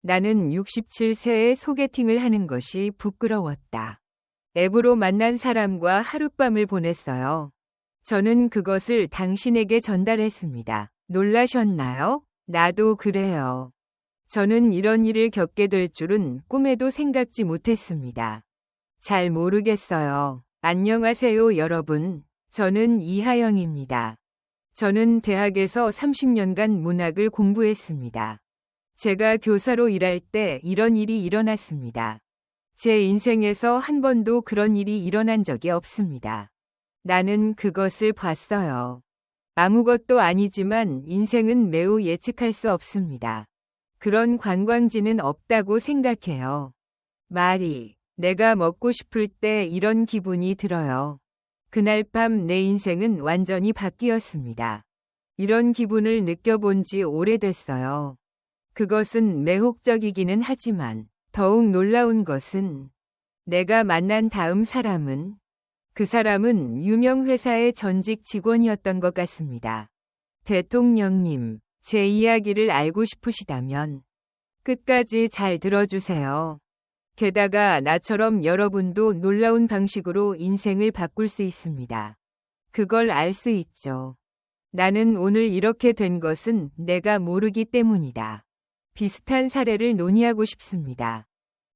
나는 67세에 소개팅을 하는 것이 부끄러웠다. 앱으로 만난 사람과 하룻밤을 보냈어요. 저는 그것을 당신에게 전달했습니다. 놀라셨나요? 나도 그래요. 저는 이런 일을 겪게 될 줄은 꿈에도 생각지 못했습니다. 잘 모르겠어요. 안녕하세요, 여러분. 저는 이하영입니다. 저는 대학에서 30년간 문학을 공부했습니다. 제가 교사로 일할 때 이런 일이 일어났습니다. 제 인생에서 한 번도 그런 일이 일어난 적이 없습니다. 나는 그것을 봤어요. 아무것도 아니지만 인생은 매우 예측할 수 없습니다. 그런 관광지는 없다고 생각해요. 말이, 내가 먹고 싶을 때 이런 기분이 들어요. 그날 밤 내 인생은 완전히 바뀌었습니다. 이런 기분을 느껴본 지 오래됐어요. 그것은 매혹적이기는 하지만 더욱 놀라운 것은 내가 만난 다음 사람은 그 사람은 유명 회사의 전직 직원이었던 것 같습니다. 대통령님, 제 이야기를 알고 싶으시다면 끝까지 잘 들어주세요. 게다가 나처럼 여러분도 놀라운 방식으로 인생을 바꿀 수 있습니다. 그걸 알 수 있죠. 나는 오늘 이렇게 된 것은 내가 모르기 때문이다. 비슷한 사례를 논의하고 싶습니다.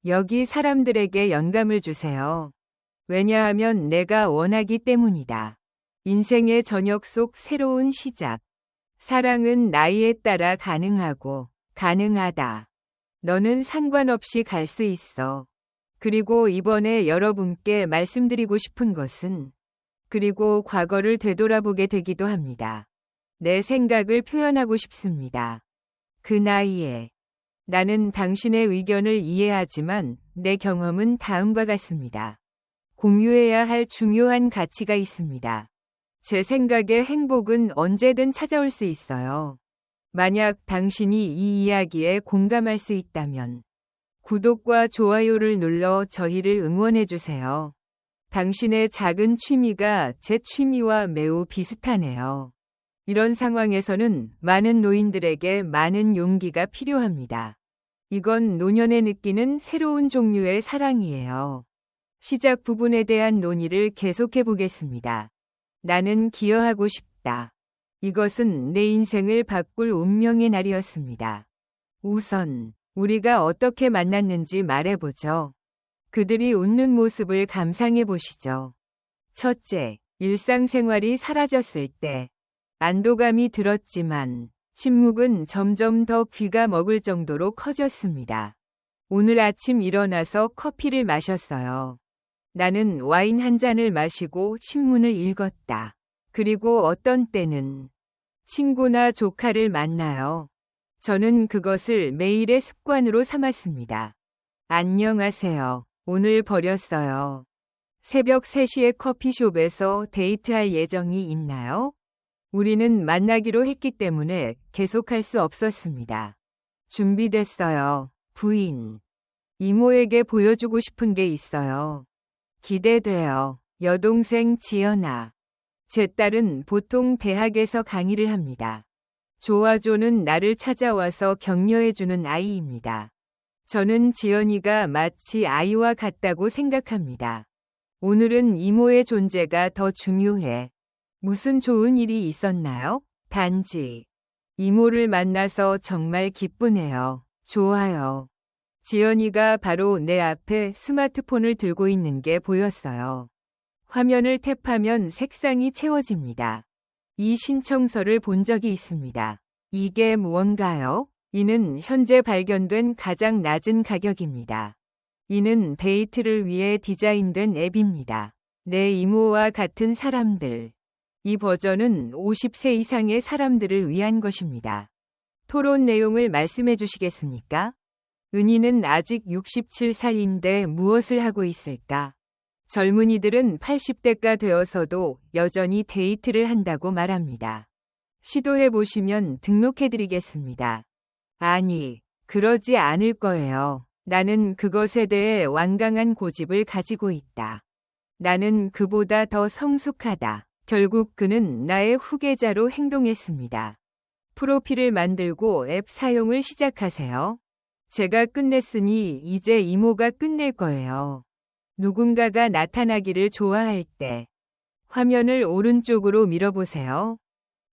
여기 사람들에게 영감을 주세요. 왜냐하면 내가 원하기 때문이다. 인생의 저녁 속 새로운 시작. 사랑은 나이에 따라 가능하고 가능하다. 너는 상관없이 갈 수 있어. 그리고 이번에 여러분께 말씀드리고 싶은 것은 그리고 과거를 되돌아보게 되기도 합니다. 내 생각을 표현하고 싶습니다. 그 나이에 나는 당신의 의견을 이해하지만 내 경험은 다음과 같습니다. 공유해야 할 중요한 가치가 있습니다. 제 생각에 행복은 언제든 찾아올 수 있어요. 만약 당신이 이 이야기에 공감할 수 있다면 구독과 좋아요를 눌러 저희를 응원해주세요. 당신의 작은 취미가 제 취미와 매우 비슷하네요. 이런 상황에서는 많은 노인들에게 많은 용기가 필요합니다. 이건 노년에 느끼는 새로운 종류의 사랑이에요. 시작 부분에 대한 논의를 계속해 보겠습니다. 나는 기여하고 싶다. 이것은 내 인생을 바꿀 운명의 날이었습니다. 우선 우리가 어떻게 만났는지 말해보죠. 그들이 웃는 모습을 감상해 보시죠. 첫째, 일상생활이 사라졌을 때 안도감이 들었지만 침묵은 점점 더 귀가 먹을 정도로 커졌습니다. 오늘 아침 일어나서 커피를 마셨어요. 나는 와인 한 잔을 마시고 신문을 읽었다. 그리고 어떤 때는 친구나 조카를 만나요. 저는 그것을 매일의 습관으로 삼았습니다. 안녕하세요. 오늘 버렸어요. 새벽 3시에 커피숍에서 데이트할 예정이 있나요? 우리는 만나기로 했기 때문에 계속할 수 없었습니다. 준비됐어요. 부인. 이모에게 보여주고 싶은 게 있어요. 기대돼요. 여동생 지연아. 제 딸은 보통 대학에서 강의를 합니다. 조아조는 나를 찾아와서 격려해주는 아이입니다. 저는 지연이가 마치 아이와 같다고 생각합니다. 오늘은 이모의 존재가 더 중요해. 무슨 좋은 일이 있었나요? 단지 이모를 만나서 정말 기쁘네요. 좋아요. 지연이가 바로 내 앞에 스마트폰을 들고 있는 게 보였어요. 화면을 탭하면 색상이 채워집니다. 이 신청서를 본 적이 있습니다. 이게 무언가요? 이는 현재 발견된 가장 낮은 가격입니다. 이는 데이트를 위해 디자인된 앱입니다. 내 이모와 같은 사람들. 이 버전은 50세 이상의 사람들을 위한 것입니다. 토론 내용을 말씀해 주시겠습니까? 은희는 아직 67살인데 무엇을 하고 있을까? 젊은이들은 80대가 되어서도 여전히 데이트를 한다고 말합니다. 시도해 보시면 등록해 드리겠습니다. 아니, 그러지 않을 거예요. 나는 그것에 대해 완강한 고집을 가지고 있다. 나는 그보다 더 성숙하다. 결국 그는 나의 후계자로 행동했습니다. 프로필을 만들고 앱 사용을 시작하세요. 제가 끝냈으니 이제 이모가 끝낼 거예요. 누군가가 나타나기를 좋아할 때 화면을 오른쪽으로 밀어보세요.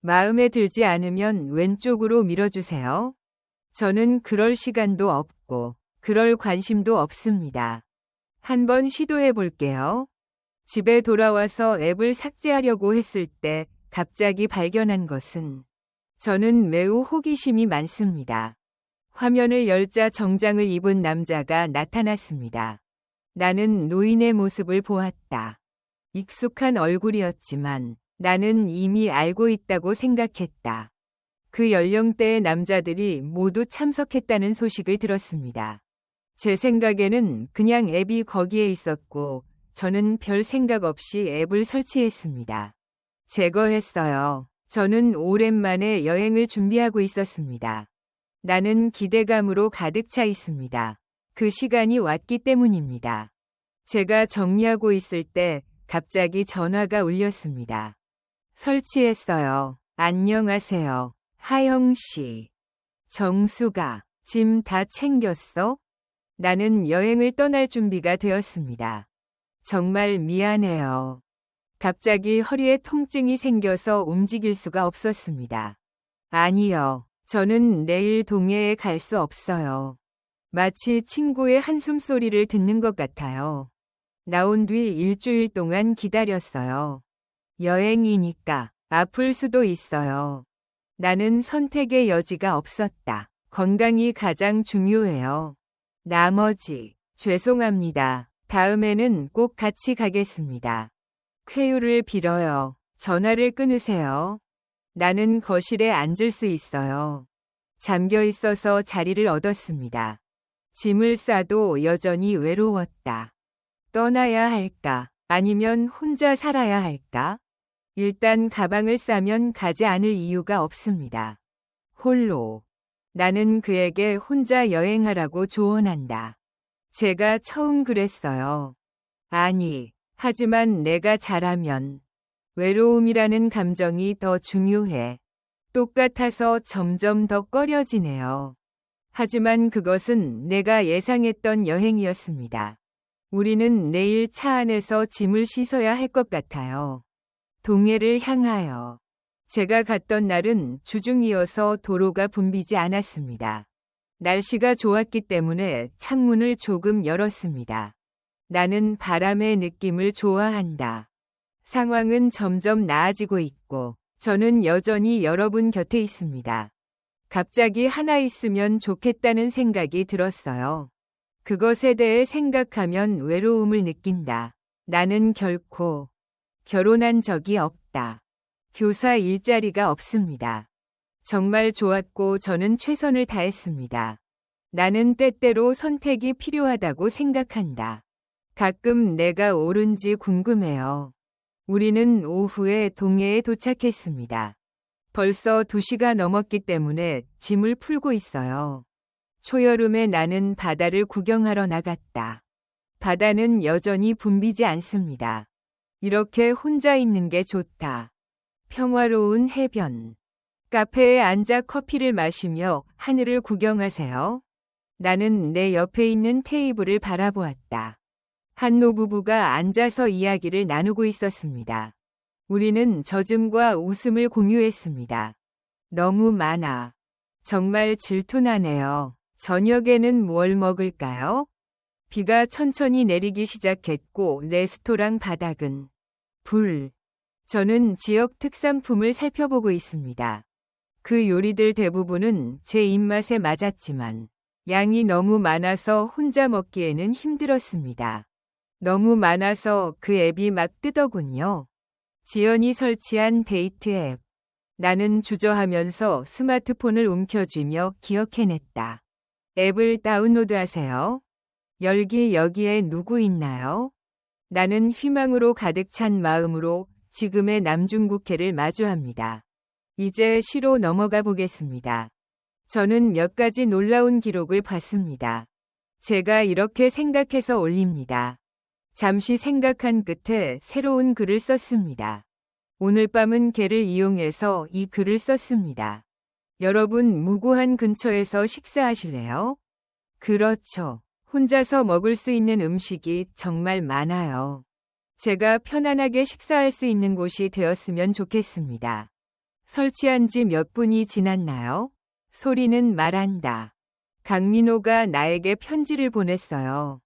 마음에 들지 않으면 왼쪽으로 밀어주세요. 저는 그럴 시간도 없고 그럴 관심도 없습니다. 한번 시도해 볼게요. 집에 돌아와서 앱을 삭제하려고 했을 때 갑자기 발견한 것은 저는 매우 호기심이 많습니다. 화면을 열자 정장을 입은 남자가 나타났습니다. 나는 노인의 모습을 보았다. 익숙한 얼굴이었지만 나는 이미 알고 있다고 생각했다. 그 연령대의 남자들이 모두 참석했다는 소식을 들었습니다. 제 생각에는 그냥 앱이 거기에 있었고 저는 별 생각 없이 앱을 설치했습니다. 제거했어요. 저는 오랜만에 여행을 준비하고 있었습니다. 나는 기대감으로 가득 차 있습니다. 그 시간이 왔기 때문입니다. 제가 정리하고 있을 때 갑자기 전화가 울렸습니다. 설치했어요. 안녕하세요. 하영 씨. 정수가, 짐 다 챙겼어? 나는 여행을 떠날 준비가 되었습니다. 정말 미안해요. 갑자기 허리에 통증이 생겨서 움직일 수가 없었습니다. 아니요. 저는 내일 동해에 갈 수 없어요. 마치 친구의 한숨소리를 듣는 것 같아요. 나온 뒤 일주일 동안 기다렸어요. 여행이니까 아플 수도 있어요. 나는 선택의 여지가 없었다. 건강이 가장 중요해요. 나머지, 죄송합니다. 다음에는 꼭 같이 가겠습니다. 쾌유를 빌어요. 전화를 끊으세요. 나는 거실에 앉을 수 있어요. 잠겨 있어서 자리를 얻었습니다. 짐을 싸도 여전히 외로웠다. 떠나야 할까? 아니면 혼자 살아야 할까? 일단 가방을 싸면 가지 않을 이유가 없습니다. 홀로. 나는 그에게 혼자 여행하라고 조언한다. 제가 처음 그랬어요. 아니, 하지만 내가 잘하면 외로움이라는 감정이 더 중요해. 똑같아서 점점 더 꺼려지네요. 하지만 그것은 내가 예상했던 여행이었습니다. 우리는 내일 차 안에서 짐을 씻어야 할 것 같아요. 동해를 향하여. 제가 갔던 날은 주중이어서 도로가 붐비지 않았습니다. 날씨가 좋았기 때문에 창문을 조금 열었습니다. 나는 바람의 느낌을 좋아한다. 상황은 점점 나아지고 있고 저는 여전히 여러분 곁에 있습니다. 갑자기 하나 있으면 좋겠다는 생각이 들었어요. 그것에 대해 생각하면 외로움을 느낀다. 나는 결코 결혼한 적이 없다. 교사 일자리가 없습니다. 정말 좋았고 저는 최선을 다했습니다. 나는 때때로 선택이 필요하다고 생각한다. 가끔 내가 옳은지 궁금해요. 우리는 오후에 동해에 도착했습니다. 벌써 2시가 넘었기 때문에 짐을 풀고 있어요. 초여름에 나는 바다를 구경하러 나갔다. 바다는 여전히 붐비지 않습니다. 이렇게 혼자 있는 게 좋다. 평화로운 해변. 카페에 앉아 커피를 마시며 하늘을 구경하세요. 나는 내 옆에 있는 테이블을 바라보았다. 한 노부부가 앉아서 이야기를 나누고 있었습니다. 우리는 젖음과 웃음을 공유했습니다. 너무 많아. 정말 질투나네요. 저녁에는 뭘 먹을까요? 비가 천천히 내리기 시작했고 레스토랑 바닥은 불. 저는 지역 특산품을 살펴보고 있습니다. 그 요리들 대부분은 제 입맛에 맞았지만 양이 너무 많아서 혼자 먹기에는 힘들었습니다. 너무 많아서 그 앱이 막 뜨더군요. 지연이 설치한 데이트 앱. 나는 주저하면서 스마트폰을 움켜쥐며 기억해냈다. 앱을 다운로드하세요. 열기 여기에 누구 있나요? 나는 희망으로 가득 찬 마음으로 지금의 남중국해를 마주합니다. 이제 시로 넘어가 보겠습니다. 저는 몇 가지 놀라운 기록을 봤습니다. 제가 이렇게 생각해서 올립니다. 잠시 생각한 끝에 새로운 글을 썼습니다. 오늘 밤은 개를 이용해서 이 글을 썼습니다. 여러분 무고한 근처에서 식사하실래요? 그렇죠. 혼자서 먹을 수 있는 음식이 정말 많아요. 제가 편안하게 식사할 수 있는 곳이 되었으면 좋겠습니다. 설치한 지 몇 분이 지났나요? 소리는 말한다. 강민호가 나에게 편지를 보냈어요.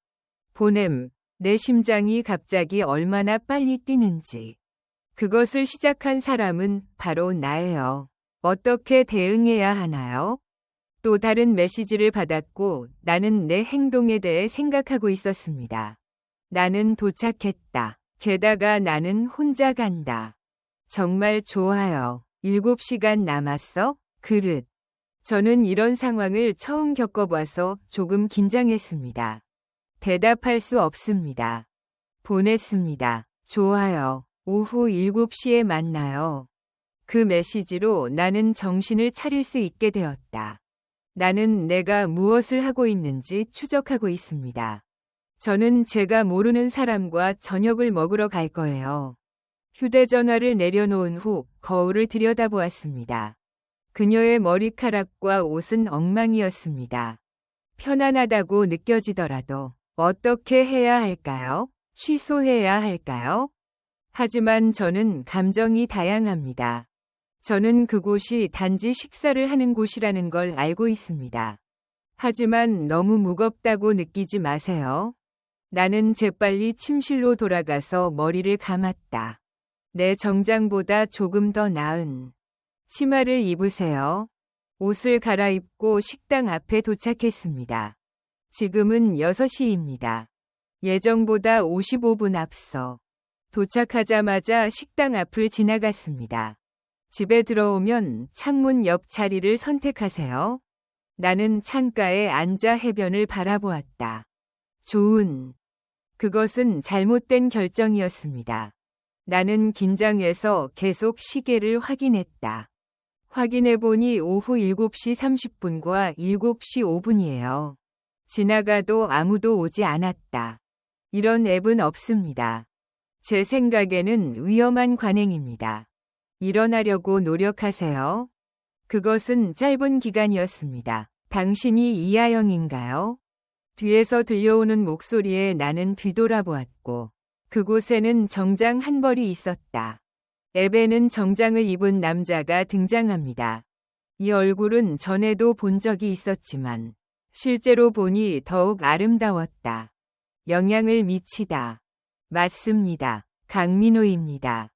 보냄, 내 심장이 갑자기 얼마나 빨리 뛰는지. 그것을 시작한 사람은 바로 나예요. 어떻게 대응해야 하나요? 또 다른 메시지를 받았고 나는 내 행동에 대해 생각하고 있었습니다. 나는 도착했다. 게다가 나는 혼자 간다. 정말 좋아요. 7시간 남았어? 그릇. 저는 이런 상황을 처음 겪어봐서 조금 긴장했습니다. 대답할 수 없습니다. 보냈습니다. 좋아요. 오후 7시에 만나요. 그 메시지로 나는 정신을 차릴 수 있게 되었다. 나는 내가 무엇을 하고 있는지 추적하고 있습니다. 저는 제가 모르는 사람과 저녁을 먹으러 갈 거예요. 휴대전화를 내려놓은 후 거울을 들여다보았습니다. 그녀의 머리카락과 옷은 엉망이었습니다. 편안하다고 느껴지더라도 어떻게 해야 할까요? 취소해야 할까요? 하지만 저는 감정이 다양합니다. 저는 그곳이 단지 식사를 하는 곳이라는 걸 알고 있습니다. 하지만 너무 무겁다고 느끼지 마세요. 나는 재빨리 침실로 돌아가서 머리를 감았다. 내 정장보다 조금 더 나은 치마를 입으세요. 옷을 갈아입고 식당 앞에 도착했습니다. 지금은 6시입니다. 예정보다 55분 앞서. 도착하자마자 식당 앞을 지나갔습니다. 집에 들어오면 창문 옆 자리를 선택하세요. 나는 창가에 앉아 해변을 바라보았다. 그것은 잘못된 결정이었습니다. 나는 긴장해서 계속 시계를 확인했다. 확인해보니 오후 7시 30분과 7시 5분이에요. 지나가도 아무도 오지 않았다. 이런 앱은 없습니다. 제 생각에는 위험한 관행입니다. 일어나려고 노력하세요. 그것은 짧은 기간이었습니다. 당신이 이하영인가요? 뒤에서 들려오는 목소리에 나는 뒤돌아보았고 그곳에는 정장 한 벌이 있었다. 앱에는 정장을 입은 남자가 등장합니다. 이 얼굴은 전에도 본 적이 있었지만 실제로 보니 더욱 아름다웠다. 영향을 미치다. 맞습니다. 강민호입니다.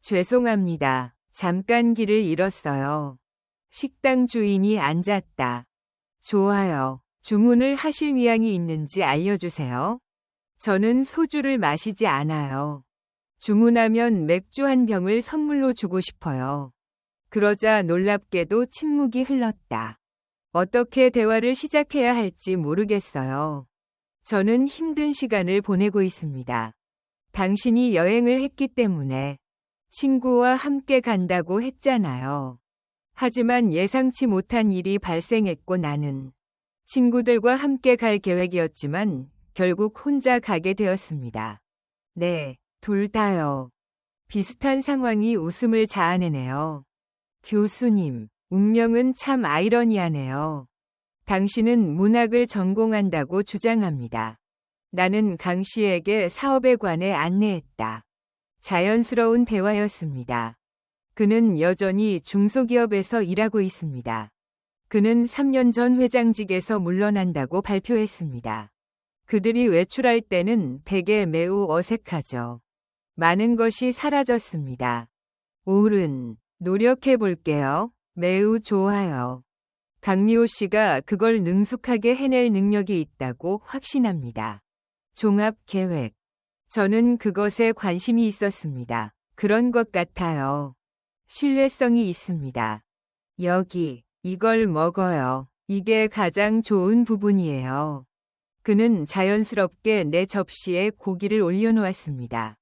죄송합니다. 잠깐 길을 잃었어요. 식당 주인이 앉았다. 좋아요. 주문을 하실 의향이 있는지 알려주세요. 저는 소주를 마시지 않아요. 주문하면 맥주 한 병을 선물로 주고 싶어요. 그러자 놀랍게도 침묵이 흘렀다. 어떻게 대화를 시작해야 할지 모르겠어요. 저는 힘든 시간을 보내고 있습니다. 당신이 여행을 했기 때문에 친구와 함께 간다고 했잖아요. 하지만 예상치 못한 일이 발생했고 나는 친구들과 함께 갈 계획이었지만 결국 혼자 가게 되었습니다. 네, 둘 다요. 비슷한 상황이 웃음을 자아내네요. 교수님, 운명은 참 아이러니하네요. 당신은 문학을 전공한다고 주장합니다. 나는 강 씨에게 사업에 관해 안내했다. 자연스러운 대화였습니다. 그는 여전히 중소기업에서 일하고 있습니다. 그는 3년 전 회장직에서 물러난다고 발표했습니다. 그들이 외출할 때는 대개 매우 어색하죠. 많은 것이 사라졌습니다. 노력해 볼게요. 매우 좋아요. 강미호 씨가 그걸 능숙하게 해낼 능력이 있다고 확신합니다. 종합계획. 저는 그것에 관심이 있었습니다. 그런 것 같아요. 신뢰성이 있습니다. 이걸 먹어요. 이게 가장 좋은 부분이에요. 그는 자연스럽게 내 접시에 고기를 올려놓았습니다.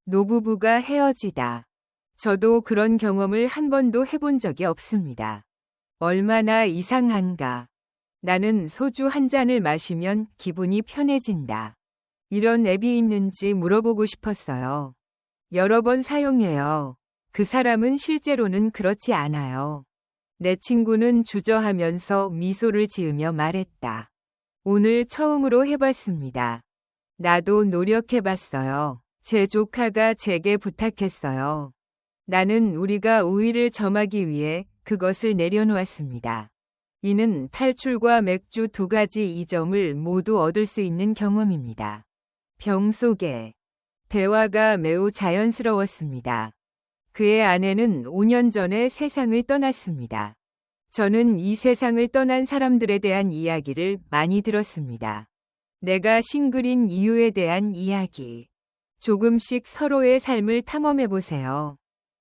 노부부가 헤어지다. 저도 그런 경험을 한 번도 해본 적이 없습니다. 얼마나 이상한가. 나는 소주 한 잔을 마시면 기분이 편해진다. 이런 앱이 있는지 물어보고 싶었어요. 여러 번 사용해요. 그 사람은 실제로는 그렇지 않아요. 내 친구는 주저하면서 미소를 지으며 말했다. 오늘 처음으로 해봤습니다. 나도 노력해봤어요. 제 조카가 제게 부탁했어요. 나는 우리가 우위를 점하기 위해 그것을 내려놓았습니다. 이는 탈출과 맥주 두 가지 이점을 모두 얻을 수 있는 경험입니다. 병 속에 대화가 매우 자연스러웠습니다. 그의 아내는 5년 전에 세상을 떠났습니다. 저는 이 세상을 떠난 사람들에 대한 이야기를 많이 들었습니다. 내가 싱글인 이유에 대한 이야기. 조금씩 서로의 삶을 탐험해 보세요.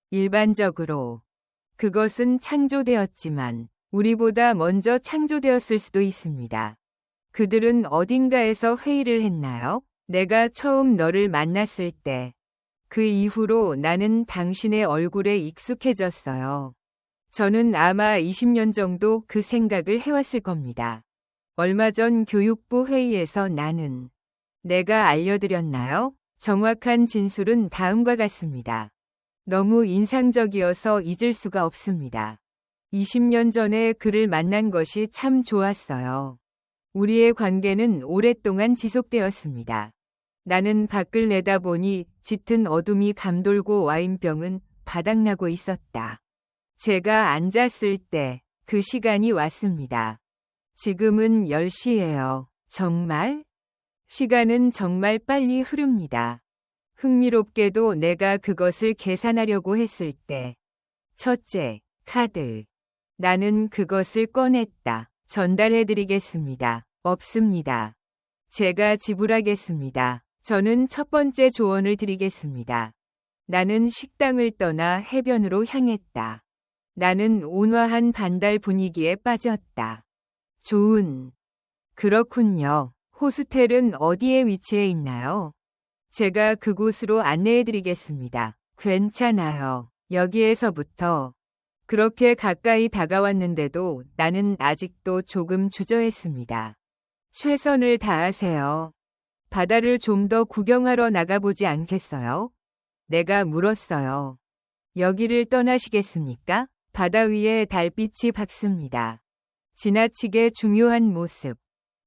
일반적으로 그것은 창조되었지만 우리보다 먼저 창조되었을 수도 있습니다. 그들은 어딘가에서 회의를 했나요? 내가 처음 너를 만났을 때 그 이후로 나는 당신의 얼굴에 익숙해졌어요. 저는 아마 20년 정도 그 생각을 해왔을 겁니다. 얼마 전 교육부 회의에서 나는 내가 알려드렸나요? 정확한 진술은 다음과 같습니다. 너무 인상적이어서 잊을 수가 없습니다. 20년 전에 그를 만난 것이 참 좋았어요. 우리의 관계는 오랫동안 지속되었습니다. 나는 밖을 내다보니 짙은 어둠이 감돌고 와인병은 바닥나고 있었다. 제가 앉았을 때 그 시간이 왔습니다. 지금은 10시예요. 정말? 시간은 정말 빨리 흐릅니다. 흥미롭게도 내가 그것을 계산하려고 했을 때 첫째, 카드. 나는 그것을 꺼냈다. 전달해드리겠습니다. 없습니다. 제가 지불하겠습니다. 저는 첫 번째 조언을 드리겠습니다. 나는 식당을 떠나 해변으로 향했다. 나는 온화한 반달 분위기에 빠졌다. 그렇군요. 호스텔은 어디에 위치해 있나요? 제가 그곳으로 안내해드리겠습니다. 괜찮아요. 여기에서부터. 그렇게 가까이 다가왔는데도 나는 아직도 조금 주저했습니다. 최선을 다하세요. 바다를 좀 더 구경하러 나가보지 않겠어요? 내가 물었어요. 여기를 떠나시겠습니까? 바다 위에 달빛이 밝습니다. 지나치게 중요한 모습.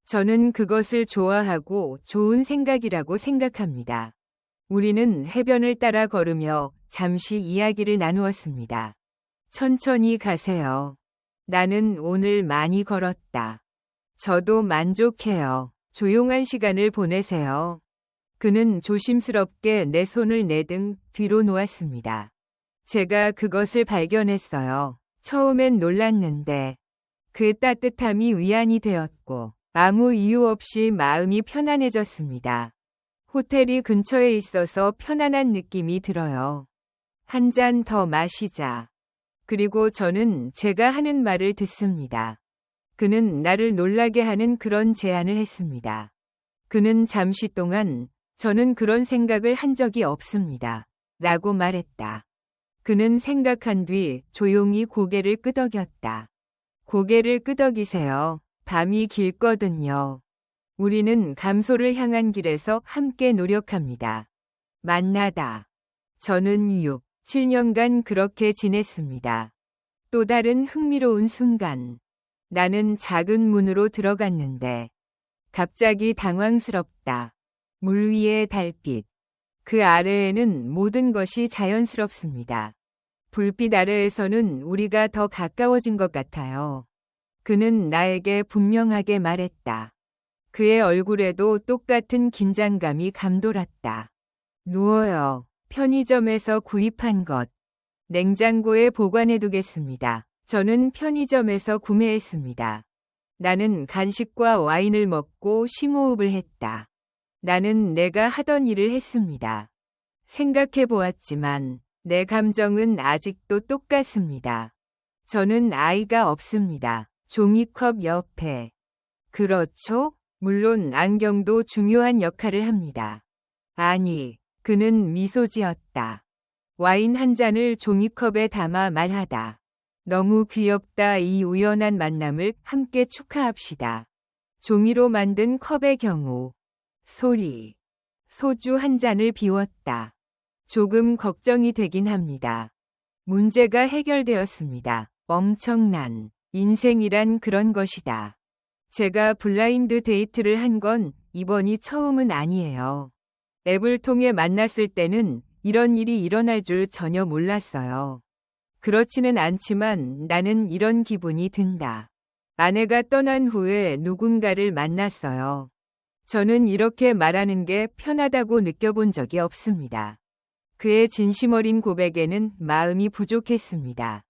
저는 그것을 좋아하고 좋은 생각이라고 생각합니다. 우리는 해변을 따라 걸으며 잠시 이야기를 나누었습니다. 천천히 가세요. 나는 오늘 많이 걸었다. 저도 만족해요. 조용한 시간을 보내세요. 그는 조심스럽게 내 손을 내 등 뒤로 놓았습니다. 제가 그것을 발견했어요. 처음엔 놀랐는데 그 따뜻함이 위안이 되었고 아무 이유 없이 마음이 편안해졌습니다. 호텔이 근처에 있어서 편안한 느낌이 들어요. 한 잔 더 마시자. 그리고 저는 제가 하는 말을 듣습니다. 그는 나를 놀라게 하는 그런 제안을 했습니다. 그는 잠시 동안 저는 그런 생각을 한 적이 없습니다. 라고 말했다. 그는 생각한 뒤 조용히 고개를 끄덕였다. 고개를 끄덕이세요. 밤이 길거든요. 우리는 감소를 향한 길에서 함께 노력합니다. 만나다. 저는 7년간 그렇게 지냈습니다. 또 다른 흥미로운 순간. 나는 작은 문으로 들어갔는데 갑자기 당황스럽다. 물 위의 달빛. 그 아래에는 모든 것이 자연스럽습니다. 불빛 아래에서는 우리가 더 가까워진 것 같아요. 그는 나에게 분명하게 말했다. 그의 얼굴에도 똑같은 긴장감이 감돌았다. 누워요. 편의점에서 구입한 것. 냉장고에 보관해두겠습니다. 저는 편의점에서 구매했습니다. 나는 간식과 와인을 먹고 심호흡을 했다. 나는 내가 하던 일을 했습니다. 생각해 보았지만 내 감정은 아직도 똑같습니다. 저는 아이가 없습니다. 종이컵 옆에. 그렇죠? 물론 안경도 중요한 역할을 합니다. 아니, 그는 미소 지었다. 와인 한 잔을 종이컵에 담아 말하다. 너무 귀엽다. 이 우연한 만남을 함께 축하합시다. 종이로 만든 컵의 경우. 소리. 소주 한 잔을 비웠다. 조금 걱정이 되긴 합니다. 문제가 해결되었습니다. 엄청난 인생이란 그런 것이다. 제가 블라인드 데이트를 한 건 이번이 처음은 아니에요. 앱을 통해 만났을 때는 이런 일이 일어날 줄 전혀 몰랐어요. 그렇지는 않지만 나는 이런 기분이 든다. 아내가 떠난 후에 누군가를 만났어요. 저는 이렇게 말하는 게 편하다고 느껴본 적이 없습니다. 그의 진심 어린 고백에는 마음이 부족했습니다.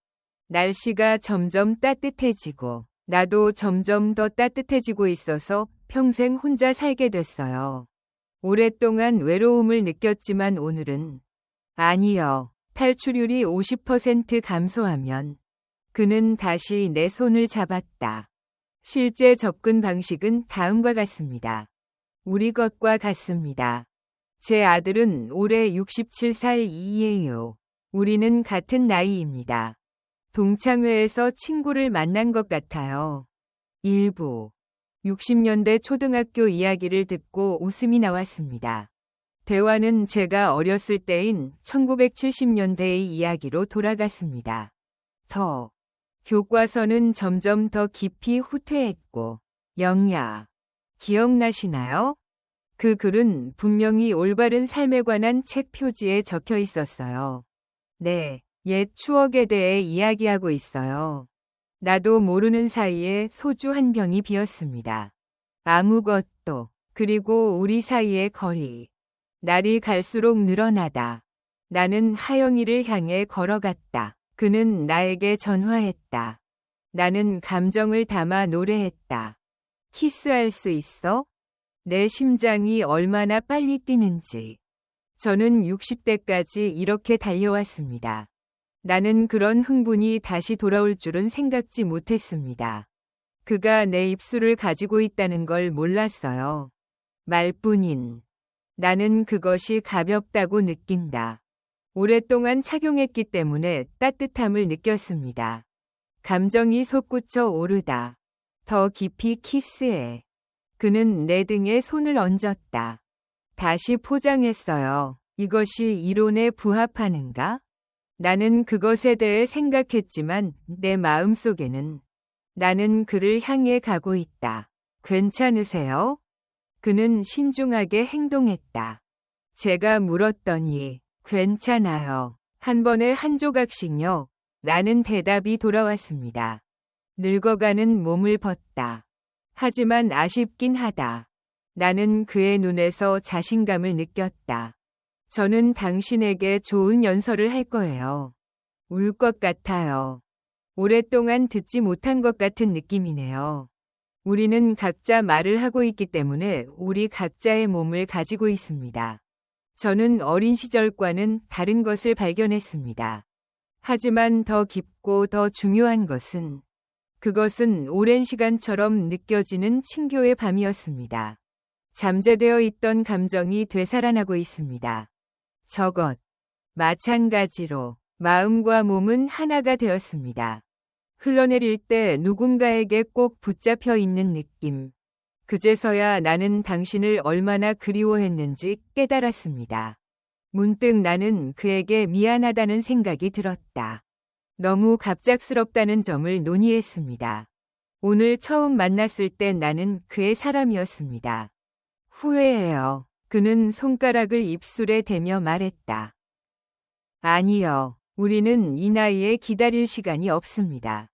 날씨가 점점 따뜻해지고 나도 점점 더 따뜻해지고 있어서 평생 혼자 살게 됐어요. 오랫동안 외로움을 느꼈지만 오늘은 아니요. 탈출율이 50% 감소하면 그는 다시 내 손을 잡았다. 실제 접근 방식은 다음과 같습니다. 우리 것과 같습니다. 제 아들은 올해 67살이에요. 우리는 같은 나이입니다. 동창회에서 친구를 만난 것 같아요. 일부 60년대 초등학교 이야기를 듣고 웃음이 나왔습니다. 대화는 제가 어렸을 때인 1970년대의 이야기로 돌아갔습니다. 교과서는 점점 더 깊이 후퇴했고, 영야, 기억나시나요? 그 글은 분명히 올바른 삶에 관한 책 표지에 적혀 있었어요. 네, 옛 추억에 대해 이야기하고 있어요. 나도 모르는 사이에 소주 한 병이 비었습니다. 아무것도, 그리고 우리 사이의 거리. 날이 갈수록 늘어나다. 나는 하영이를 향해 걸어갔다. 그는 나에게 전화했다. 나는 감정을 담아 노래했다. 키스할 수 있어? 내 심장이 얼마나 빨리 뛰는지. 저는 60대까지 이렇게 달려왔습니다. 나는 그런 흥분이 다시 돌아올 줄은 생각지 못했습니다. 그가 내 입술을 가지고 있다는 걸 몰랐어요. 말뿐인. 나는 그것이 가볍다고 느낀다. 오랫동안 착용했기 때문에 따뜻함을 느꼈습니다. 감정이 솟구쳐 오르다. 더 깊이 키스해. 그는 내 등에 손을 얹었다. 다시 포장했어요. 이것이 이론에 부합하는가? 나는 그것에 대해 생각했지만 내 마음속에는 나는 그를 향해 가고 있다. 괜찮으세요? 그는 신중하게 행동했다. 제가 물었더니 괜찮아요. 한 번에 한 조각씩요. 라는 대답이 돌아왔습니다. 늙어가는 몸을 벗다. 하지만 아쉽긴 하다. 나는 그의 눈에서 자신감을 느꼈다. 저는 당신에게 좋은 연설을 할 거예요. 울 것 같아요. 오랫동안 듣지 못한 것 같은 느낌이네요. 우리는 각자 말을 하고 있기 때문에 우리 각자의 몸을 가지고 있습니다. 저는 어린 시절과는 다른 것을 발견했습니다. 하지만 더 깊고 더 중요한 것은 그것은 오랜 시간처럼 느껴지는 친교의 밤이었습니다. 잠재되어 있던 감정이 되살아나고 있습니다. 저것. 마찬가지로 마음과 몸은 하나가 되었습니다. 흘러내릴 때 누군가에게 꼭 붙잡혀 있는 느낌. 그제서야 나는 당신을 얼마나 그리워했는지 깨달았습니다. 문득 나는 그에게 미안하다는 생각이 들었다. 너무 갑작스럽다는 점을 논의했습니다. 오늘 처음 만났을 때 나는 그의 사람이었습니다. 후회해요. 그는 손가락을 입술에 대며 말했다. 아니요. 우리는 이 나이에 기다릴 시간이 없습니다.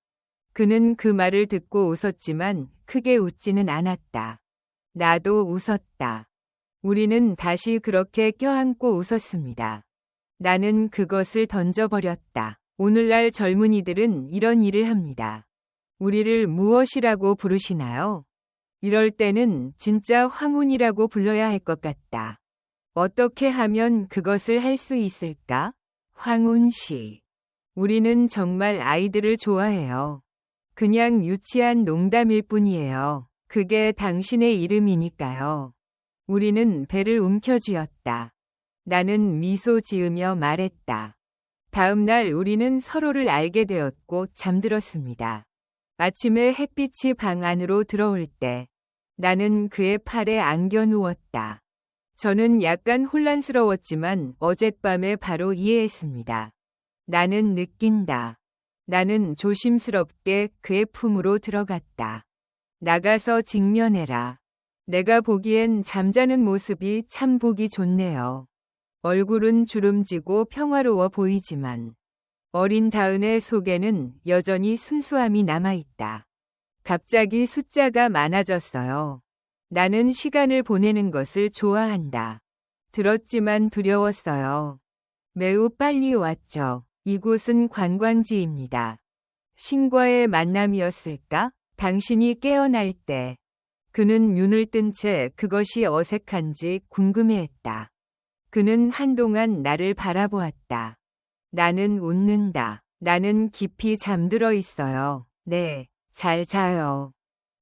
그는 그 말을 듣고 웃었지만 크게 웃지는 않았다. 나도 웃었다. 우리는 다시 그렇게 껴안고 웃었습니다. 나는 그것을 던져버렸다. 오늘날 젊은이들은 이런 일을 합니다. 우리를 무엇이라고 부르시나요? 이럴 때는 진짜 황혼이라고 불러야 할 것 같다. 어떻게 하면 그것을 할 수 있을까? 황혼 씨. 우리는 정말 아이들을 좋아해요. 그냥 유치한 농담일 뿐이에요. 그게 당신의 이름이니까요. 우리는 배를 움켜쥐었다. 나는 미소 지으며 말했다. 다음 날 우리는 서로를 알게 되었고 잠들었습니다. 아침에 햇빛이 방 안으로 들어올 때 나는 그의 팔에 안겨 누웠다. 저는 약간 혼란스러웠지만 어젯밤에 바로 이해했습니다. 나는 느낀다. 나는 조심스럽게 그의 품으로 들어갔다. 나가서 직면해라. 내가 보기엔 잠자는 모습이 참 보기 좋네요. 얼굴은 주름지고 평화로워 보이지만 어린 다은의 속에는 여전히 순수함이 남아있다. 갑자기 숫자가 많아졌어요. 나는 시간을 보내는 것을 좋아한다. 들었지만 두려웠어요. 매우 빨리 왔죠. 이곳은 관광지입니다. 신과의 만남이었을까? 당신이 깨어날 때 그는 눈을 뜬 채 그것이 어색한지 궁금해했다. 그는 한동안 나를 바라보았다. 나는 웃는다. 나는 깊이 잠들어 있어요. 네, 잘 자요.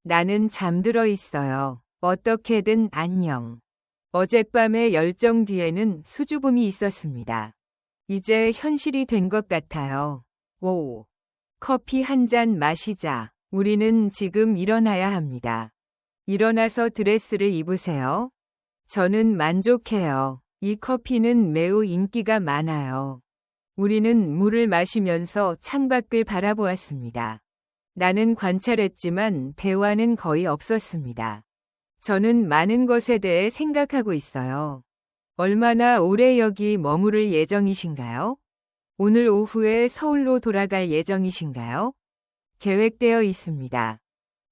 나는 잠들어 있어요. 어떻게든 안녕. 어젯밤의 열정 뒤에는 수줍음이 있었습니다. 이제 현실이 된 것 같아요. 오, 커피 한 잔 마시자. 우리는 지금 일어나야 합니다. 일어나서 드레스를 입으세요. 저는 만족해요. 이 커피는 매우 인기가 많아요. 우리는 물을 마시면서 창밖을 바라보았습니다. 나는 관찰했지만 대화는 거의 없었습니다. 저는 많은 것에 대해 생각하고 있어요. 얼마나 오래 여기 머무를 예정이신가요? 오늘 오후에 서울로 돌아갈 예정이신가요? 계획되어 있습니다.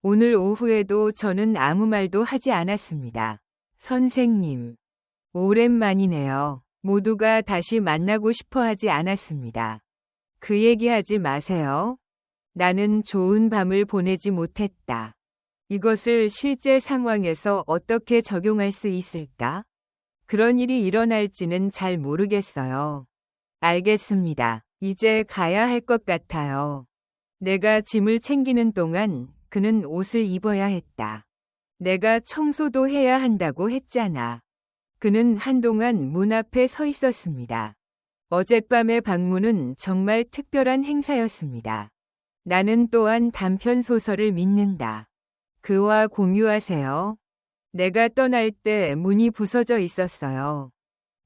오늘 오후에도 저는 아무 말도 하지 않았습니다. 선생님, 오랜만이네요. 모두가 다시 만나고 싶어 하지 않았습니다. 그 얘기하지 마세요. 나는 좋은 밤을 보내지 못했다. 이것을 실제 상황에서 어떻게 적용할 수 있을까? 그런 일이 일어날지는 잘 모르겠어요. 알겠습니다. 이제 가야 할 것 같아요. 내가 짐을 챙기는 동안 그는 옷을 입어야 했다. 내가 청소도 해야 한다고 했잖아. 그는 한동안 문 앞에 서 있었습니다. 어젯밤의 방문은 정말 특별한 행사였습니다. 나는 또한 단편 소설을 믿는다. 그와 공유하세요. 내가 떠날 때 문이 부서져 있었어요.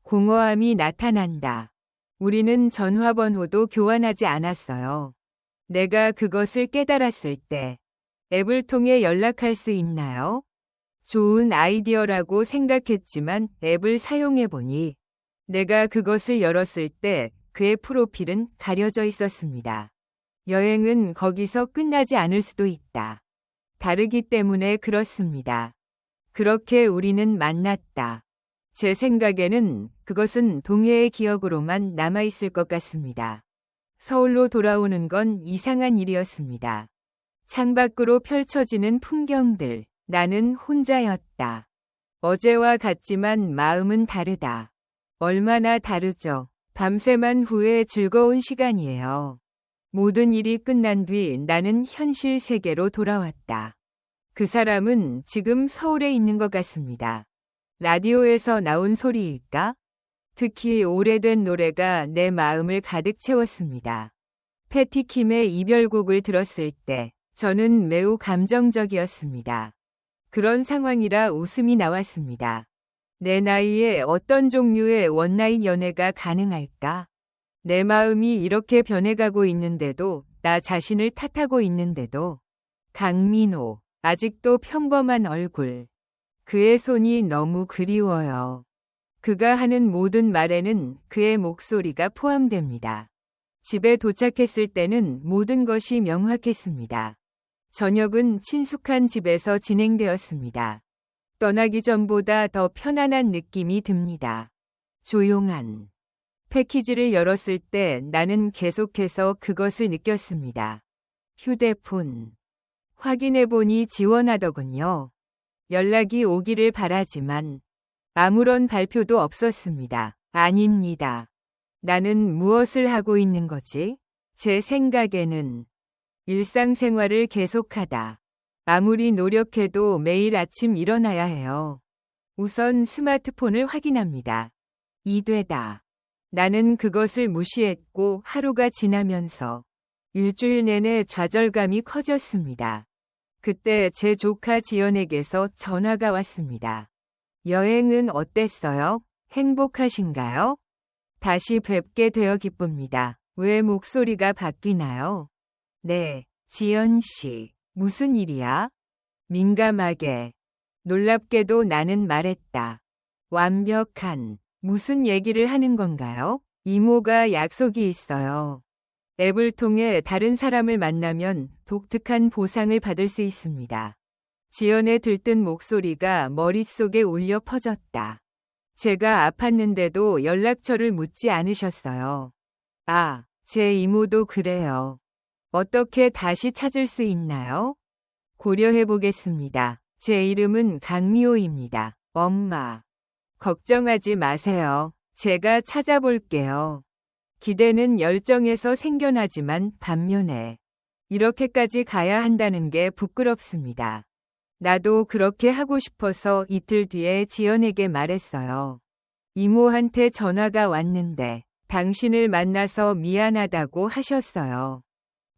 공허함이 나타난다. 우리는 전화번호도 교환하지 않았어요. 내가 그것을 깨달았을 때 앱을 통해 연락할 수 있나요? 좋은 아이디어라고 생각했지만 앱을 사용해보니 내가 그것을 열었을 때 그의 프로필은 가려져 있었습니다. 여행은 거기서 끝나지 않을 수도 있다. 다르기 때문에 그렇습니다. 그렇게 우리는 만났다. 제 생각에는 그것은 동해의 기억으로만 남아있을 것 같습니다. 서울로 돌아오는 건 이상한 일이었습니다. 창밖으로 펼쳐지는 풍경들, 나는 혼자였다. 어제와 같지만 마음은 다르다. 얼마나 다르죠? 밤새만 후에 즐거운 시간이에요. 모든 일이 끝난 뒤 나는 현실 세계로 돌아왔다. 그 사람은 지금 서울에 있는 것 같습니다. 라디오에서 나온 소리일까? 특히 오래된 노래가 내 마음을 가득 채웠습니다. 패티킴의 이별곡을 들었을 때 저는 매우 감정적이었습니다. 그런 상황이라 웃음이 나왔습니다. 내 나이에 어떤 종류의 원나잇 연애가 가능할까? 내 마음이 이렇게 변해가고 있는데도, 나 자신을 탓하고 있는데도. 강민호, 아직도 평범한 얼굴. 그의 손이 너무 그리워요. 그가 하는 모든 말에는 그의 목소리가 포함됩니다. 집에 도착했을 때는 모든 것이 명확했습니다. 저녁은 친숙한 집에서 진행되었습니다. 떠나기 전보다 더 편안한 느낌이 듭니다. 조용한. 패키지를 열었을 때 나는 계속해서 그것을 느꼈습니다. 휴대폰. 확인해보니 지원하더군요. 연락이 오기를 바라지만 아무런 발표도 없었습니다. 아닙니다. 나는 무엇을 하고 있는 거지? 제 생각에는 일상생활을 계속하다. 아무리 노력해도 매일 아침 일어나야 해요. 우선 스마트폰을 확인합니다. 이되다. 나는 그것을 무시했고 하루가 지나면서 일주일 내내 좌절감이 커졌습니다. 그때 제 조카 지연에게서 전화가 왔습니다. 여행은 어땠어요? 행복하신가요? 다시 뵙게 되어 기쁩니다. 왜 목소리가 바뀌나요? 네, 지연 씨. 무슨 일이야? 민감하게. 놀랍게도 나는 말했다. 완벽한. 무슨 얘기를 하는 건가요? 이모가 약속이 있어요. 앱을 통해 다른 사람을 만나면 독특한 보상을 받을 수 있습니다. 지연의 들뜬 목소리가 머릿속에 울려 퍼졌다. 제가 아팠는데도 연락처를 묻지 않으셨어요. 아, 제 이모도 그래요. 어떻게 다시 찾을 수 있나요? 고려해 보겠습니다. 제 이름은 강미호입니다. 엄마. 걱정하지 마세요. 제가 찾아볼게요. 기대는 열정에서 생겨나지만 반면에 이렇게까지 가야 한다는 게 부끄럽습니다. 나도 그렇게 하고 싶어서 이틀 뒤에 지연에게 말했어요. 이모한테 전화가 왔는데 당신을 만나서 미안하다고 하셨어요.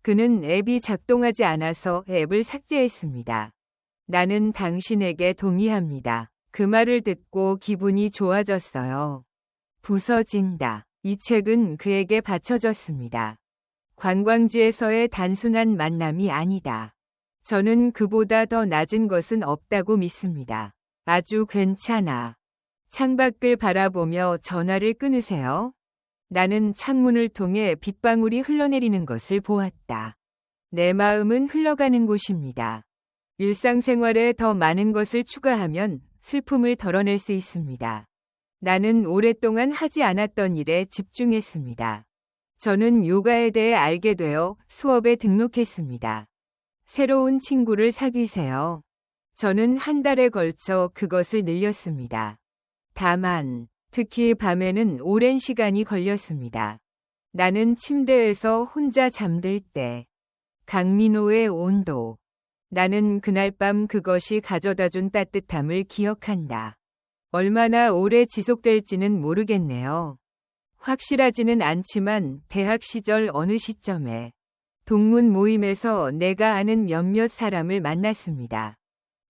그는 앱이 작동하지 않아서 앱을 삭제했습니다. 나는 당신에게 동의합니다. 그 말을 듣고 기분이 좋아졌어요. 부서진다. 이 책은 그에게 바쳐졌습니다. 관광지에서의 단순한 만남이 아니다. 저는 그보다 더 낮은 것은 없다고 믿습니다. 아주 괜찮아. 창밖을 바라보며 전화를 끊으세요. 나는 창문을 통해 빗방울이 흘러내리는 것을 보았다. 내 마음은 흘러가는 곳입니다. 일상생활에 더 많은 것을 추가하면 슬픔을 덜어낼 수 있습니다. 나는 오랫동안 하지 않았던 일에 집중했습니다. 저는 요가에 대해 알게 되어 수업에 등록했습니다. 새로운 친구를 사귀세요. 저는 한 달에 걸쳐 그것을 늘렸습니다. 다만, 특히 밤에는 오랜 시간이 걸렸습니다. 나는 침대에서 혼자 잠들 때. 강민호의 온도. 나는 그날 밤 그것이 가져다준 따뜻함을 기억한다. 얼마나 오래 지속될지는 모르겠네요. 확실하지는 않지만 대학 시절 어느 시점에 동문 모임에서 내가 아는 몇몇 사람을 만났습니다.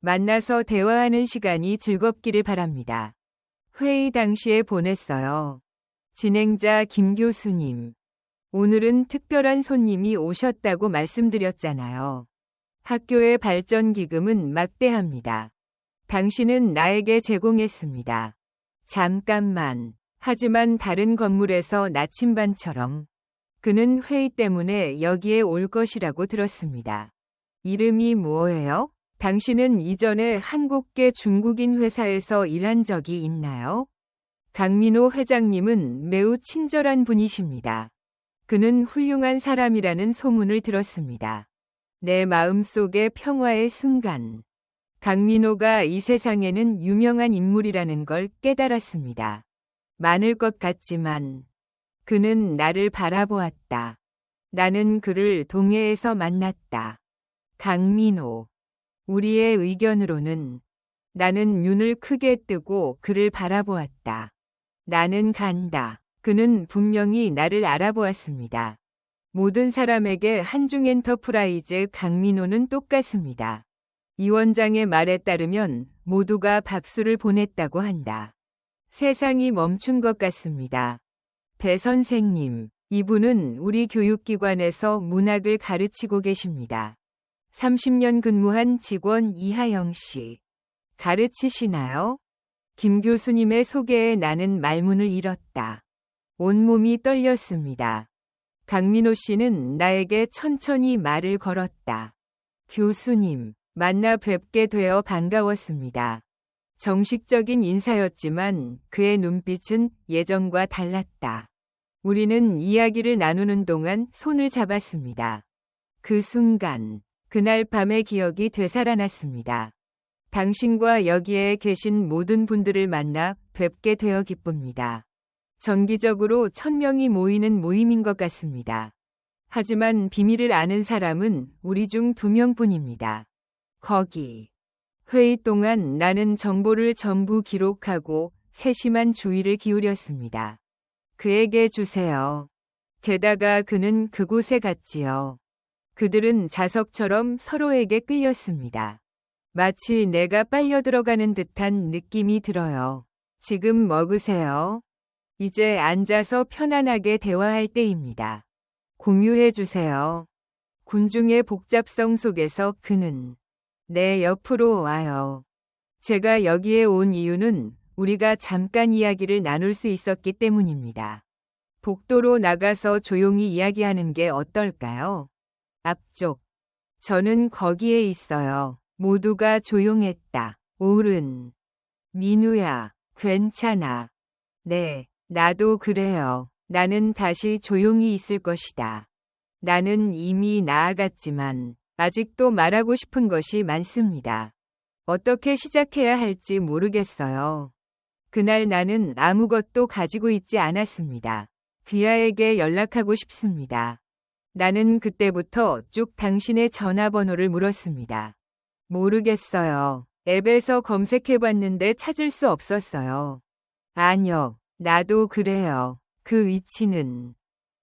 만나서 대화하는 시간이 즐겁기를 바랍니다. 회의 당시에 보냈어요. 진행자 김 교수님. 오늘은 특별한 손님이 오셨다고 말씀드렸잖아요. 학교의 발전 기금은 막대합니다. 당신은 나에게 제공했습니다. 잠깐만. 하지만 다른 건물에서 나침반처럼. 그는 회의 때문에 여기에 올 것이라고 들었습니다. 이름이 뭐예요? 당신은 이전에 한국계 중국인 회사에서 일한 적이 있나요? 강민호 회장님은 매우 친절한 분이십니다. 그는 훌륭한 사람이라는 소문을 들었습니다. 내 마음속의 평화의 순간. 강민호가 이 세상에는 유명한 인물이라는 걸 깨달았습니다. 많을 것 같지만 그는 나를 바라보았다. 나는 그를 동해에서 만났다. 강민호. 우리의 의견으로는 나는 눈을 크게 뜨고 그를 바라보았다. 나는 간다. 그는 분명히 나를 알아보았습니다. 모든 사람에게 한중 엔터프라이즈 강민호는 똑같습니다. 이 원장의 말에 따르면 모두가 박수를 보냈다고 한다. 세상이 멈춘 것 같습니다. 배 선생님, 이분은 우리 교육기관에서 문학을 가르치고 계십니다. 30년 근무한 직원 이하영 씨. 가르치시나요? 김 교수님의 소개에 나는 말문을 잃었다. 온몸이 떨렸습니다. 강민호 씨는 나에게 천천히 말을 걸었다. 교수님, 만나 뵙게 되어 반가웠습니다. 정식적인 인사였지만 그의 눈빛은 예전과 달랐다. 우리는 이야기를 나누는 동안 손을 잡았습니다. 그 순간, 그날 밤의 기억이 되살아났습니다. 당신과 여기에 계신 모든 분들을 만나 뵙게 되어 기쁩니다. 정기적으로 1000명이 모이는 모임인 것 같습니다. 하지만 비밀을 아는 사람은 우리 중 2명뿐입니다. 거기. 회의 동안 나는 정보를 전부 기록하고 세심한 주의를 기울였습니다. 그에게 주세요. 게다가 그는 그곳에 갔지요. 그들은 자석처럼 서로에게 끌렸습니다. 마치 내가 빨려 들어가는 듯한 느낌이 들어요. 지금 먹으세요. 이제 앉아서 편안하게 대화할 때입니다. 공유해 주세요. 군중의 복잡성 속에서 그는 내 옆으로 와요. 제가 여기에 온 이유는 우리가 잠깐 이야기를 나눌 수 있었기 때문입니다. 복도로 나가서 조용히 이야기하는 게 어떨까요? 앞쪽. 저는 거기에 있어요. 모두가 조용했다. 옳은. 민우야, 괜찮아. 네, 나도 그래요. 나는 다시 조용히 있을 것이다. 나는 이미 나아갔지만 아직도 말하고 싶은 것이 많습니다. 어떻게 시작해야 할지 모르겠어요. 그날 나는 아무것도 가지고 있지 않았습니다. 귀하에게 연락하고 싶습니다. 나는 그때부터 쭉 당신의 전화번호를 물었습니다. 모르겠어요. 앱에서 검색해봤는데 찾을 수 없었어요. 아니요, 나도 그래요. 그 위치는.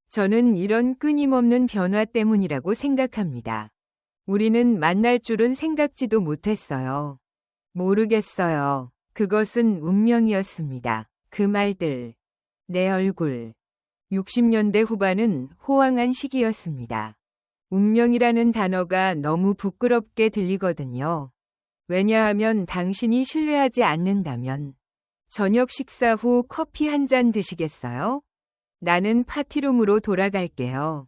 저는 이런 끊임없는 변화 때문이라고 생각합니다. 우리는 만날 줄은 생각지도 못했어요. 모르겠어요. 그것은 운명이었습니다. 그 말들. 내 얼굴. 60년대 후반은 호황한 시기였습니다. 운명이라는 단어가 너무 부끄럽게 들리거든요. 왜냐하면 당신이 신뢰하지 않는다면 저녁 식사 후 커피 한 잔 드시겠어요? 나는 파티룸으로 돌아갈게요.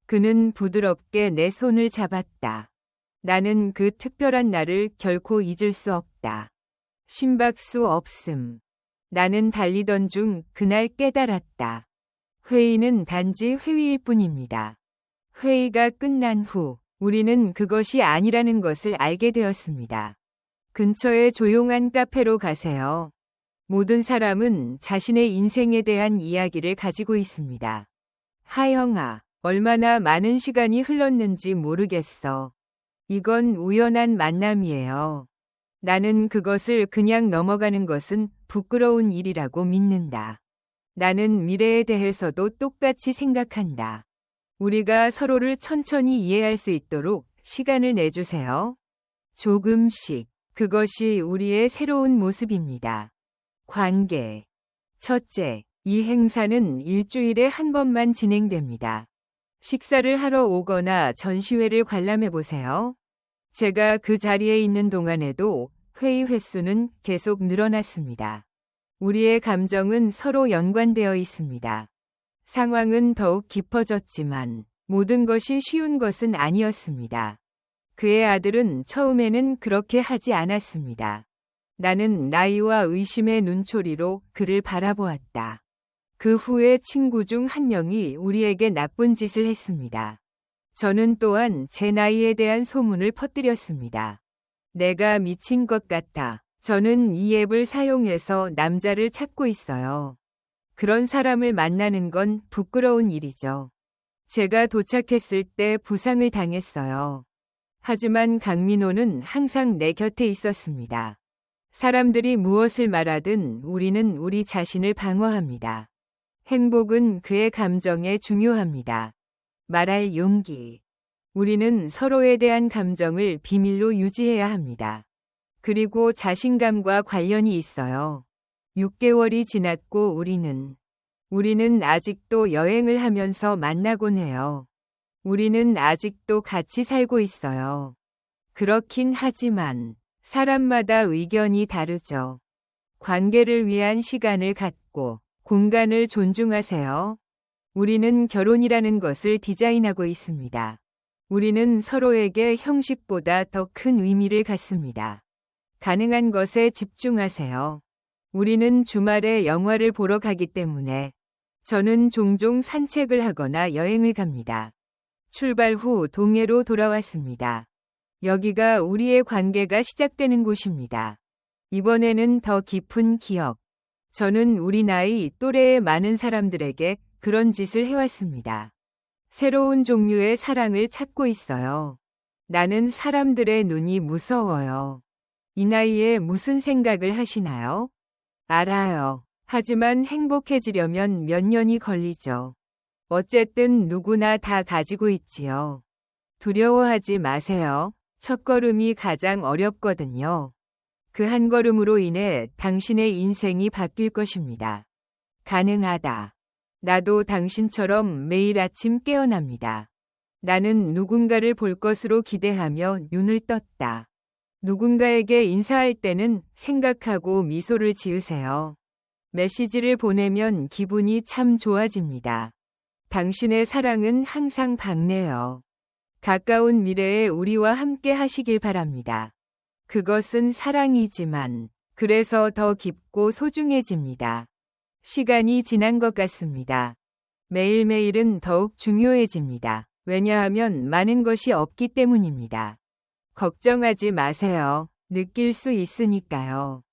그는 부드럽게 내 손을 잡았다. 나는 그 특별한 날을 결코 잊을 수 없다. 심박수 없음. 나는 달리던 중 그날 깨달았다. 회의는 단지 회의일 뿐입니다. 회의가 끝난 후 우리는 그것이 아니라는 것을 알게 되었습니다. 근처의 조용한 카페로 가세요. 모든 사람은 자신의 인생에 대한 이야기를 가지고 있습니다. 하영아, 얼마나 많은 시간이 흘렀는지 모르겠어. 이건 우연한 만남이에요. 나는 그것을 그냥 넘어가는 것은 부끄러운 일이라고 믿는다. 나는 미래에 대해서도 똑같이 생각한다. 우리가 서로를 천천히 이해할 수 있도록 시간을 내주세요. 조금씩. 그것이 우리의 새로운 모습입니다. 관계. 첫째, 이 행사는 일주일에 한 번만 진행됩니다. 식사를 하러 오거나 전시회를 관람해 보세요. 제가 그 자리에 있는 동안에도 회의 횟수는 계속 늘어났습니다. 우리의 감정은 서로 연관되어 있습니다. 상황은 더욱 깊어졌지만 모든 것이 쉬운 것은 아니었습니다. 그의 아들은 처음에는 그렇게 하지 않았습니다. 나는 나이와 의심의 눈초리로 그를 바라보았다. 그 후에 친구 중 한 명이 우리에게 나쁜 짓을 했습니다. 저는 또한 제 나이에 대한 소문을 퍼뜨렸습니다. 내가 미친 것 같아. 저는 이 앱을 사용해서 남자를 찾고 있어요. 그런 사람을 만나는 건 부끄러운 일이죠. 제가 도착했을 때 부상을 당했어요. 하지만 강민호는 항상 내 곁에 있었습니다. 사람들이 무엇을 말하든 우리는 우리 자신을 방어합니다. 행복은 그의 감정에 중요합니다. 말할 용기. 우리는 서로에 대한 감정을 비밀로 유지해야 합니다. 그리고 자신감과 관련이 있어요. 6개월이 지났고 우리는 아직도 여행을 하면서 만나곤 해요. 우리는 아직도 같이 살고 있어요. 그렇긴 하지만 사람마다 의견이 다르죠. 관계를 위한 시간을 갖고 공간을 존중하세요. 우리는 결혼이라는 것을 디자인하고 있습니다. 우리는 서로에게 형식보다 더 큰 의미를 갖습니다. 가능한 것에 집중하세요. 우리는 주말에 영화를 보러 가기 때문에 저는 종종 산책을 하거나 여행을 갑니다. 출발 후 동해로 돌아왔습니다. 여기가 우리의 관계가 시작되는 곳입니다. 이번에는 더 깊은 기억. 저는 우리 나이 또래의 많은 사람들에게 그런 짓을 해왔습니다. 새로운 종류의 사랑을 찾고 있어요. 나는 사람들의 눈이 무서워요. 이 나이에 무슨 생각을 하시나요? 알아요. 하지만 행복해지려면 몇 년이 걸리죠. 어쨌든 누구나 다 가지고 있지요. 두려워하지 마세요. 첫걸음이 가장 어렵거든요. 그 한 걸음으로 인해 당신의 인생이 바뀔 것입니다. 가능하다. 나도 당신처럼 매일 아침 깨어납니다. 나는 누군가를 볼 것으로 기대하며 눈을 떴다. 누군가에게 인사할 때는 생각하고 미소를 지으세요. 메시지를 보내면 기분이 참 좋아집니다. 당신의 사랑은 항상 밝네요. 가까운 미래에 우리와 함께 하시길 바랍니다. 그것은 사랑이지만 그래서 더 깊고 소중해집니다. 시간이 지난 것 같습니다. 매일매일은 더욱 중요해집니다. 왜냐하면 많은 것이 없기 때문입니다. 걱정하지 마세요. 느낄 수 있으니까요.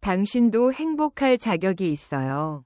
당신도 행복할 자격이 있어요.